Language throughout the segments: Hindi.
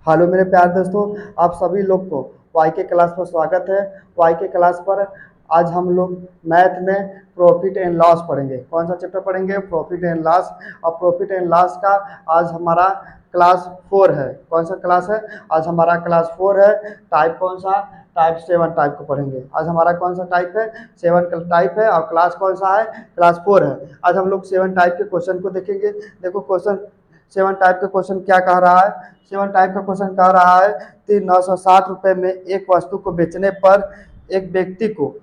हेलो मेरे प्यारे दोस्तों, आप सभी लोग को वाई के क्लास पर स्वागत है। वाई के क्लास पर आज हम लोग मैथ में प्रॉफिट एंड लॉस पढ़ेंगे। कौन सा चैप्टर पढ़ेंगे? Profit and loss. और प्रॉफिट एंड लॉस का आज हमारा क्लास 4 है। कौन सा क्लास है? आज हमारा क्लास 4 है। टाइप कौन सा? टाइप 7 टाइप को पढ़ेंगे। आज हमारा कौन सा टाइप है? 7 का टाइप है। और क्लास कौन सा है? क्लास 4 है। आज हम लोग 7 टाइप के क्वेश्चन को देखेंगे। देखो क्वेश्चन 7 टाइप का क्वेश्चन क्या कह रहा है? 7 टाइप का क्वेश्चन कह रहा है कि 960 रुपये में एक वस्तु को बेचने पर एक व्यक्ति को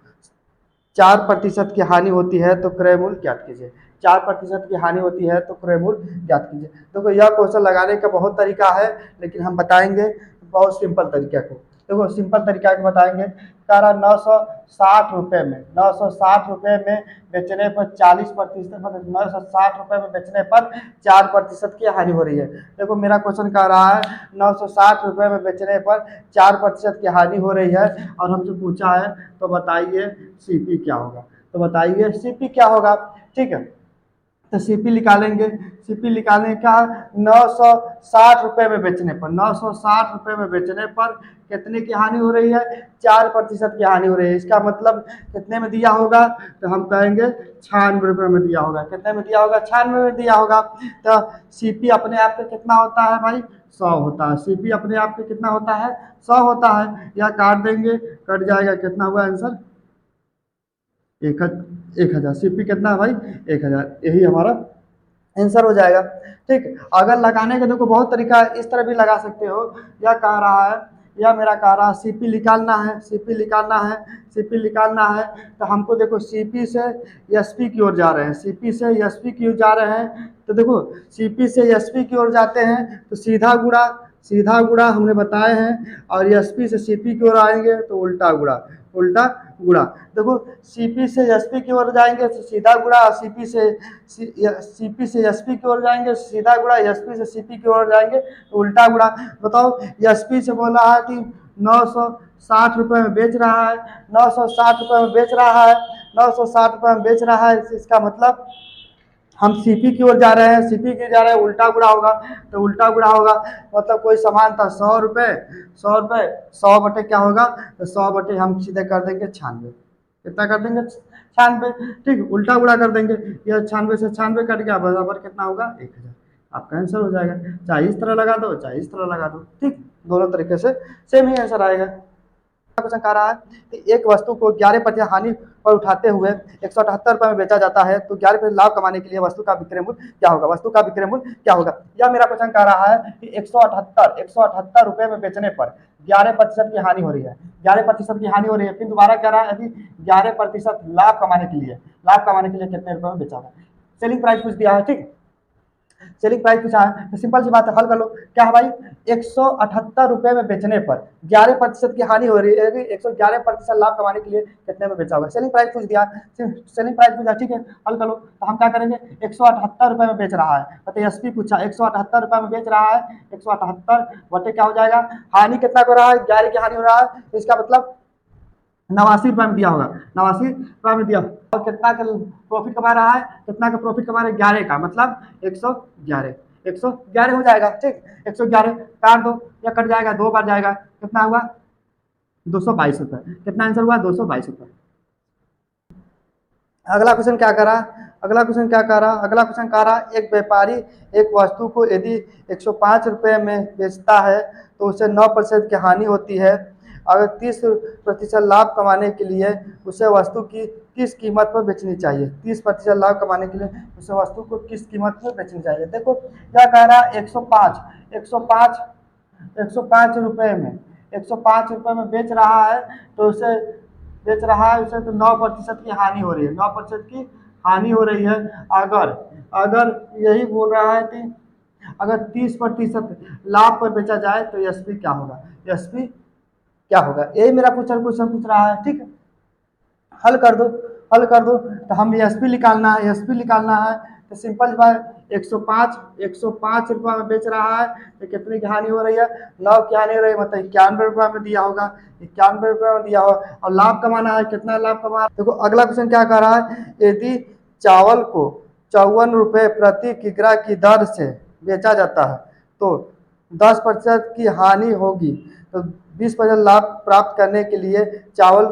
4% की हानि होती है तो क्रय मूल्य ज्ञात कीजिए। 4% की हानि होती है तो क्रय मूल्य ज्ञात कीजिए। देखो यह क्वेश्चन लगाने का बहुत तरीका है, लेकिन हम बताएंगे बहुत सिंपल तरीका को। देखो सिंपल तरीका को बताएंगे। कह रहा 960 रुपये में 960 रुपये में बेचने पर 40%, मतलब 960 रुपये में बेचने पर 4% की हानि हो रही है। देखो मेरा क्वेश्चन कह रहा है 960 रुपये में बेचने पर 4% की हानि हो रही है और हमसे पूछा है तो बताइए सीपी क्या होगा। तो बताइए सीपी क्या होगा। ठीक है, तो सीपी निकालेंगे। सीपी निकालने का 960 रुपये में बेचने पर 960 रुपये में बेचने पर कितने की हानि हो रही है? 4% की हानि हो रही है। इसका मतलब कितने में दिया होगा? तो हम कहेंगे 96 रुपये में दिया होगा। कितने में दिया होगा? 96 में दिया होगा। तो सीपी अपने आप पे कितना होता है भाई? 100 होता है। सीपी अपने आप पे कितना होता है? 100 होता है। या काट देंगे, कट जाएगा। कितना हुआ आंसर? 1000। सीपी कितना है भाई? 1000। यही हमारा आंसर हो जाएगा। ठीक, अगर लगाने का देखो बहुत तरीका है, इस तरह भी लगा सकते हो। यह कह रहा है, यह मेरा कह रहा है सीपी निकालना है। सीपी निकालना है। सीपी निकालना है तो हमको देखो सीपी से एसपी की ओर जा रहे हैं। सीपी से एसपी की ओर जा रहे हैं तो देखो सीपी से एसपी की ओर जाते हैं तो सीधा गुणा हमने बताए हैं। और एसपी से सीपी की ओर आएंगे तो उल्टा गुणा। उल्टा गुणा। देखो सीपी से एसपी की ओर जाएंगे तो सीधा गुणा, और सीपी से एसपी की ओर जाएंगे सीधा गुणा, एसपी से सीपी की ओर जाएंगे तो उल्टा गुणा। बताओ एसपी से बोला है कि 960 रुपये में बेच रहा है। 960 रुपये में बेच रहा है। 960 रुपये में बेच रहा है। इसका मतलब हम सीपी की ओर जा रहे हैं। सीपी की जा रहे हैं, उल्टा गुणा होगा। तो उल्टा गुणा होगा मतलब कोई सामान था 100 रुपये। 100 रुपये 100 बटे क्या होगा? तो 100 बटे हम सीधे कर देंगे 96। कितना कर देंगे? 96। ठीक, उल्टा गुणा कर देंगे। यह 96 से 96 कट गया, बराबर कितना होगा? 1000। आपका आंसर हो जाएगा। चाहे इस तरह लगा दो, चाहे इस तरह लगा दो। ठीक, दोनों तरीके से सेम ही आंसर आएगा। क्वेश्चन कह रहा है कि एक वस्तु को 11% हानि पर उठाते हुए 178 रुपये में बेचा जाता है तो 11% लाभ कमाने के लिए वस्तु का विक्रय मूल्य क्या होगा? वस्तु का विक्रय मूल्य क्या होगा? यह मेरा क्वेश्चन कह रहा है कि 178 रुपये में बेचने पर 11% की हानि हो रही है। 11% की हानि हो रही है। फिर दोबारा कह रहा है यदि 11% लाभ कमाने के लिए कितने रुपए में बेचा होगा? सेलिंग प्राइस कुछ दिया है। ठीक, सेलिंग प्राइस पूछा है तो सिंपल सी बात है, हल कर लो। क्या है भाई? 178 रुपये में बेचने पर 11% की हानि हो रही है। 111% लाभ कमाने के लिए कितने में बेचा होगा? सेलिंग प्राइस पूछ दिया। सेलिंग प्राइस पूछा, ठीक है, हल कर लो। तो हम क्या करेंगे? 178 रुपये में बेच रहा है तो एसपी पूछा 178 रुपये में बेच रहा है। 178 बटे क्या हो जाएगा? हानि कितना हो रहा है? 11 की हानि हो रहा है तो इसका मतलब 89 रुपये में दिया होगा। 89 रुपये में दिया। और कितना का प्रॉफिट कमा रहा है? कितना का प्रॉफिट कमा रहा है? 11 का, मतलब 111। 111 हो जाएगा। ठीक, 111 काट दो या कट जाएगा, 2 बार जाएगा। कितना हुआ? 222 रुपये। कितना आंसर हुआ? 222 रुपये। अगला क्वेश्चन क्या करा? अगला क्वेश्चन क्या कह रहा? अगला क्वेश्चन कह रहा एक व्यापारी एक वस्तु को यदि 105 रुपये में बेचता है तो उसे 9% की हानि होती है। अगर 30% लाभ कमाने के लिए उसे वस्तु की किस कीमत पर बेचनी चाहिए? 30% लाभ कमाने के लिए उसे वस्तु को किस कीमत पर बेचनी चाहिए? देखो क्या कह रहा है? 105 रुपये में 105 रुपये में बेच रहा है तो उसे तो 9% की हानि हो रही है। 9% की हानि हो रही है। अगर अगर यही बोल रहा है कि अगर 30% लाभ पर बेचा जाए तो एसपी क्या होगा? एसपी क्या होगा? यही मेरा क्वेश्चन पूछ रहा है। ठीक है, हल कर दो। हल कर दो तो हम एसपी निकालना है। एसपी निकालना है तो सिंपल बात, 105 रुपये में बेच रहा है तो कितनी की हानि हो रही है? 9 की हानि हो रही है, मतलब 91 रुपये में दिया होगा। 91 रुपये में दिया होगा। और लाभ कमाना है, कितना लाभ कमा? देखो अगला क्वेश्चन क्या कर रहा है? यदि चावल को 54 रुपये प्रति किग्रा की दर से बेचा जाता है तो 10% की हानि होगी तो 20% लाभ प्राप्त करने के लिए चावल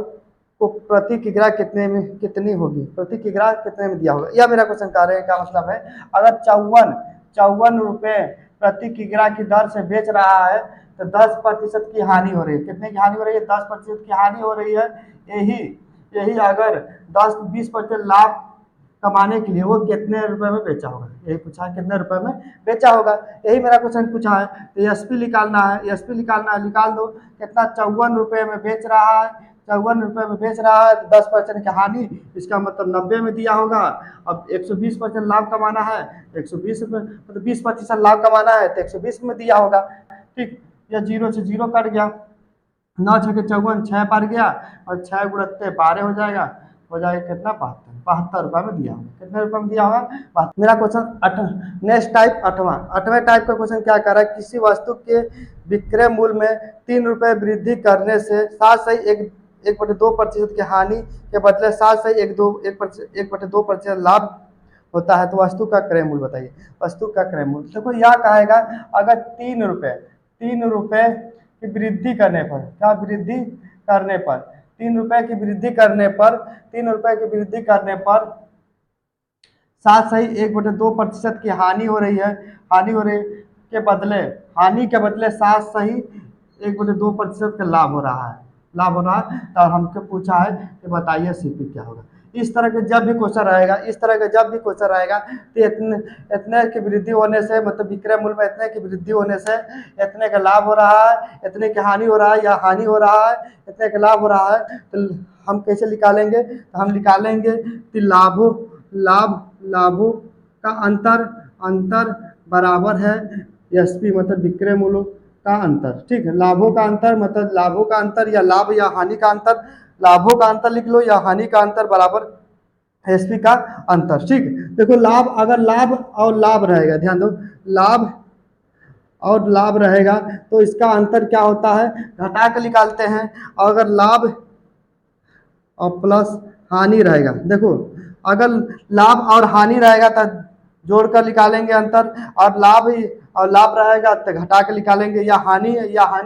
को प्रति किग्रा कितनी होगी, प्रति किग्रा कितने में दिया होगा। यह मेरा क्वेश्चन कार्य का मतलब है, अगर चौवन रुपए प्रति किग्रा की दर से बेच रहा है तो 10% की हानि हो रही है। कितने की हानि हो रही है? 10% की हानि हो रही है। यही अगर 10-20% लाभ कमाने के लिए वो कितने रुपए में बेचा होगा, यही पूछा है, कितने रुपए में बेचा होगा, यही मेरा क्वेश्चन पूछा है। तो एसपी निकालना है, एसपी निकालना है, निकाल दो। कितना? 54 रुपए में बेच रहा है, 54 रुपए में बेच रहा है, 10% की हानि, इसका मतलब 90 में दिया होगा। अब 120% लाभ कमाना है, 120 रुपये मतलब 20% लाभ कमाना है तो 120 में दिया होगा। ठीक, या 0 से 0 कट गया, 9 छके 54, 6 पर गया और 6 गुणत्ते 12 हो जाएगा कितना? 72 रुपये में दिया होगा। कितने रुपए में दिया होगा? मेरा क्वेश्चन नेक्स्ट टाइप आठवां टाइप का क्वेश्चन क्या कर रहा है, किसी वस्तु के विक्रय मूल्य में 3 रुपए वृद्धि करने से 1/2% की हानि के बदले 1/2% लाभ होता है, तो वस्तु का क्रय मूल्य बताइए। वस्तु का क्रय मूल्य देखो यह कहेगा, अगर 3 रुपए की वृद्धि करने पर, क्या वृद्धि करने पर, 3 रुपए की वृद्धि करने पर, 3 रुपए की वृद्धि करने पर 1/2% की हानि हो रही है, हानि के बदले 1/2% का लाभ हो रहा है। तो हमको पूछा है कि बताइए सीपी क्या होगा। इस तरह के जब भी क्वेश्चन रहेगा तो इतने की वृद्धि होने से, मतलब विक्रय मूल्य में इतने की वृद्धि होने से इतने का लाभ हो रहा है, इतने की हानि हो रहा है, या हानि हो रहा है, इतने का लाभ हो रहा है, तो हम कैसे निकालेंगे? तो हम निकालेंगे कि लाभों का अंतर बराबर है एसपी, मतलब विक्रय मूल्य का अंतर। ठीक है, लाभों का अंतर मतलब लाभों का अंतर या लाभ या हानि का अंतर, लाभों का अंतर लिख लो या हानि का अंतर बराबर एसपी का अंतर। ठीक, देखो लाभ, अगर लाभ और लाभ रहेगा, ध्यान दो, लाभ और लाभ रहेगा तो इसका अंतर क्या होता है? घटा के निकालते हैं। और अगर लाभ और प्लस हानि रहेगा, देखो अगर लाभ और हानि रहेगा तो जोड़कर निकालेंगे अंतर, और लाभ रहेगा तो घटा के निकालेंगे, या हानि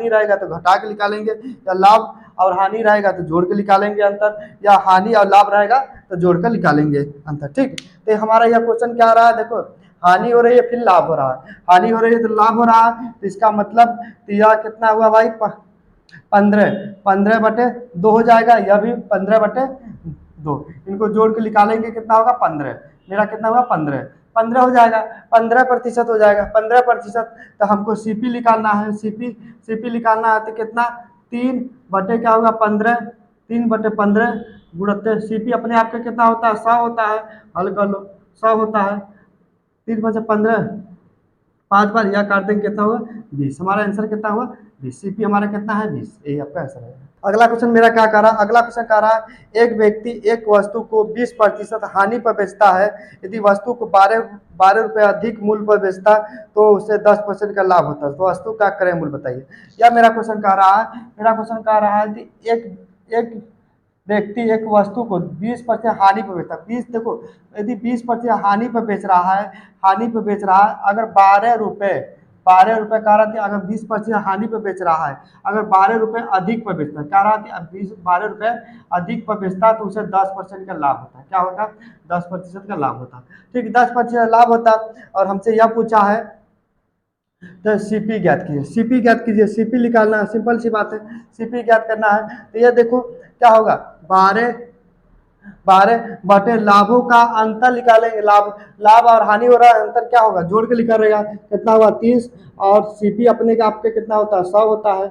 रहेगा तो घटा के निकालेंगे, या लाभ और हानि रहेगा तो जोड़ के निकालेंगे अंतर, या हानि और लाभ रहेगा तो जोड़कर निकालेंगे अंतर। ठीक, तो हमारा यह क्वेश्चन क्या आ रहा है, देखो हानि हो रही है फिर लाभ हो रहा है, हानि हो रही है तो लाभ हो रहा है, तो इसका मतलब तो यह कितना हुआ भाई? 15/2 हो जाएगा, यह भी 15/2, इनको जोड़ के निकालेंगे कितना होगा? 15। मेरा कितना हुआ? 15 हो जाएगा, 15% हो जाएगा, 15%। तो हमको सीपी निकालना है, सीपी निकालना है तो कितना? 3 क्या होगा? 15, 3/15 गुणित सीपी अपने आप का कितना होता है? 100 होता है, हल कर लो, 100 होता है, 3×15 5 बार, यह काट देंगे कितना होगा? 20। हमारा आंसर कितना हुआ? 20। सीपी हमारा कितना है? 20। यही आपका आंसर है। अगला क्वेश्चन मेरा क्या कह रहा है? अगला क्वेश्चन कह रहा है, एक व्यक्ति एक वस्तु को 20% हानि पर बेचता है, यदि वस्तु को 12 रुपए अधिक मूल्य पर बेचता तो उसे 10% का लाभ होता है, तो वस्तु का क्रय मूल्य बताइए। यह मेरा क्वेश्चन कह रहा है, कि एक व्यक्ति एक वस्तु को 20% हानि पर बेचता है। 20 देखो, यदि 20% हानि पर बेच रहा है, अगर 12 रुपए कह रहा था, अगर 20% हानि पर बेच रहा है, अगर 12 रुपए अधिक पर बेचता है, कह रहा था 12 रुपए अधिक पर बेचता है तो उसे 10% का लाभ होता है। क्या होता? 10% का लाभ होता है। ठीक, 10% लाभ होता। और हमसे यह पूछा है तो सीपी ज्ञात कीजिए, सीपी निकालना है, सिंपल सी बात है, सीपी ज्ञात करना है। तो ये देखो क्या होगा, 12 लाभों का अंतर निकालेंगे, लाभ और हानि हो रहा है, अंतर क्या होगा? जोड़ के लिखा रहेगा, कितना हुआ? 30। और सीपी अपने का आपके कितना होता है? 100 होता है,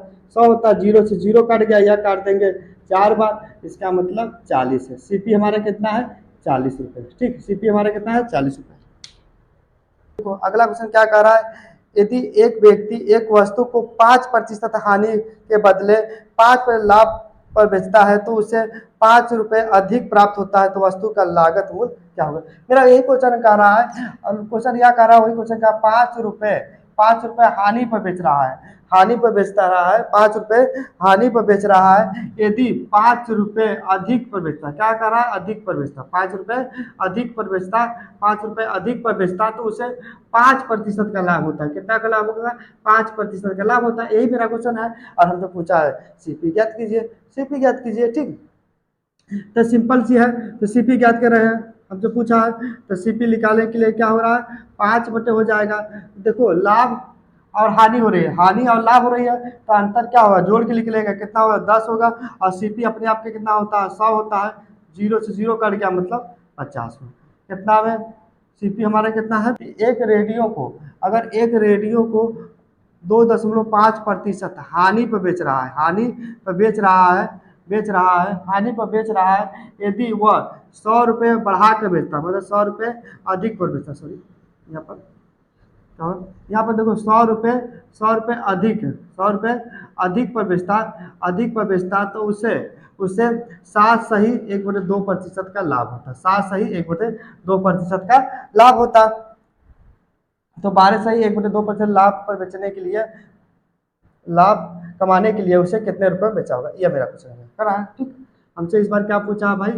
0 से 0 कट गया, यह काट देंगे 4 बार, इसका मतलब 40 है। सीपी हमारा कितना है? 40 रुपये। ठीक, सीपी हमारा कितना है? 40 रुपये। देखो अगला क्वेश्चन क्या कह रहा है, यदि एक व्यक्ति एक वस्तु को 5% हानि के बदले 5 लाभ पर बेचता है तो उसे 5 रुपए अधिक प्राप्त होता है, तो वस्तु का लागत मूल्य क्या होगा? मेरा यही क्वेश्चन कह रहा है, और क्वेश्चन यह कह रहा है, वही क्वेश्चन का 5 5 रुपए हानि पर बेच रहा है, हानि पर बेचता रहा है, 5 रुपए हानि पर बेच रहा है। यदि 5 रुपए अधिक पर बेचता, क्या कर रहा है, अधिक पर बेचता, 5 रुपए अधिक पर बेचता, 5 रुपए अधिक पर बेचता तो उसे 5% का लाभ होता है। कितना का लाभ होगा, 5% का लाभ होता है। यही मेरा क्वेश्चन है और हमसे पूछा है सीपी ज्ञात कीजिए, सीपी ज्ञात कीजिए। ठीक, तो सिंपल सी है, तो सीपी ज्ञात कर रहे हैं, हमसे पूछा है तो सीपी निकालने के लिए क्या हो रहा है, 5 बटे हो जाएगा। देखो लाभ और हानि हो रही है, हानि और लाभ हो रही है, तो अंतर क्या होगा, जोड़ के लिख लेगा, कितना होगा, 10 होगा। और सीपी अपने आप के कितना होता है, 100 होता है, 0 से 0 कट गया मतलब 50 में। कितना में सीपी हमारा कितना है, एक रेडियो को, अगर एक रेडियो को 2.5% हानि पर बेच रहा है, हानि पर बेच रहा है, हानि पर बेच रहा है, यदि वह 100 रुपये बढ़ा कर बेचता, मतलब 100 रुपये अधिक पर बेचता, सॉरी यहाँ पर, और यहाँ पर देखो 100 रुपये, 100 रुपये अधिक, 100 रुपये अधिक पर बेचता, अधिक पर बेचता तो उसे उसे 7 सही 1/2% का लाभ होता, 7 सही 1/2% का लाभ होता। तो 12 सही 1/2% लाभ पर बेचने के लिए, लाभ कमाने के लिए उसे कितने रुपए बेचा होगा, यह मेरा क्वेश्चन है, करा है। ठीक, हमसे इस बार क्या पूछा भाई,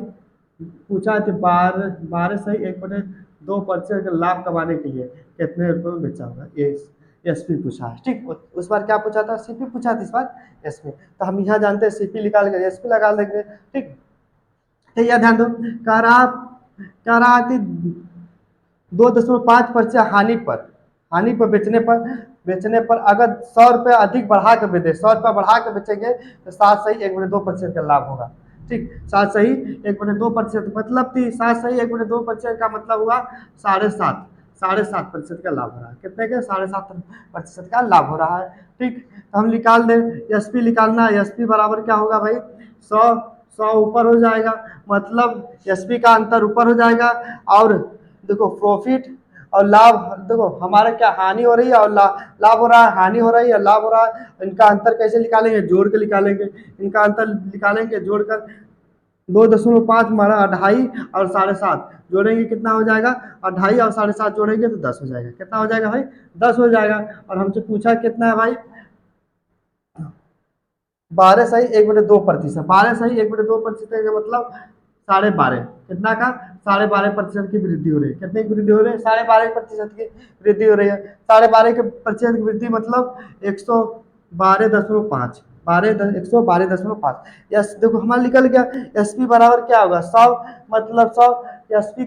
पूछा कि 12 सही 1/2% का लाभ कमाने के लिए कितने रुपए में बेचा होगा, ये एसपी पूछा है। ठीक, उस बार क्या पूछा था, सीपी पूछा था, इस बार एसपी। तो हम यहाँ जानते हैं सीपी निकाल कर एसपी लगा देंगे। ठीक, तो यह ध्यान दो, कह रहा कि 2.5% हानि पर बेचने पर अगर 100 रुपये अधिक बढ़ा कर बेचे, 100 रुपये बढ़ा कर बेचेंगे तो 7 सही 1/2% का लाभ होगा। ठीक, 7 सही 1/2% मतलब थी, 7 सही 1/2% का मतलब हुआ 7.5% का लाभ हो रहा है। कितने के, 7.5% का लाभ हो रहा है। ठीक, तो हम निकाल दें, एसपी निकालना है, एसपी बराबर क्या होगा भाई, 100 ऊपर हो जाएगा, मतलब एसपी का अंतर ऊपर हो जाएगा। और देखो प्रॉफिट और लाभ, देखो हमारा क्या हानि हो रही है और लाभ हो रहा है, हानि हो रही है, लाभ हो रहा है, इनका अंतर कैसे निकालेंगे, जोड़ के निकालेंगे, इनका अंतर निकालेंगे जोड़कर, 2.5 मारा 2.5 और 7.5 जोड़ेंगे कितना हो जाएगा, 2.5 और 7.5 जोड़ेंगे तो 10 हो जाएगा। कितना हो जाएगा भाई, 10 हो जाएगा। और हमसे पूछा कितना है भाई, 12 सही 1/2%, 12 सही 1/2% का मतलब 12.5, कितना का, 12.5% की वृद्धि हो रही है। कितने की वृद्धि हो रही है, 12.5% की वृद्धि हो रही है। 12.5% की वृद्धि मतलब 112.5, 112.5। यस, देखो हमारा निकल गया, एसपी बराबर क्या होगा, 100 मतलब 100, एसपी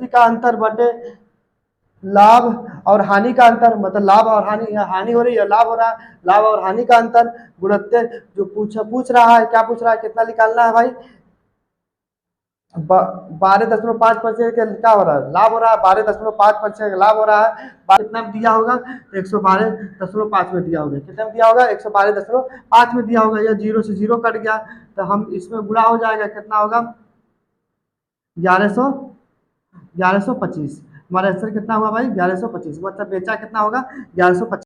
का अंतर बटे लाभ और हानि का अंतर, मतलब लाभ और हानि, हानि हो रही है, लाभ हो रहा है, लाभ और हानि का अंतर गुणोत्तर जो पूछ रहा है, क्या पूछ रहा है, कितना निकालना है भाई, 12.5% का क्या हो रहा है, लाभ हो रहा है, 12.5% का लाभ हो रहा है। कितना दिया होगा, 112.5 में दिया होगा, कितना में दिया होगा, 112.5 में दिया होगा। या 0 से 0 कट गया तो हम इसमें गुणा हो जाएगा, कितना होगा, 1125। हमारा आंसर कितना हुआ भाई, 1125, मतलब बेचा कितना होगा, 1125।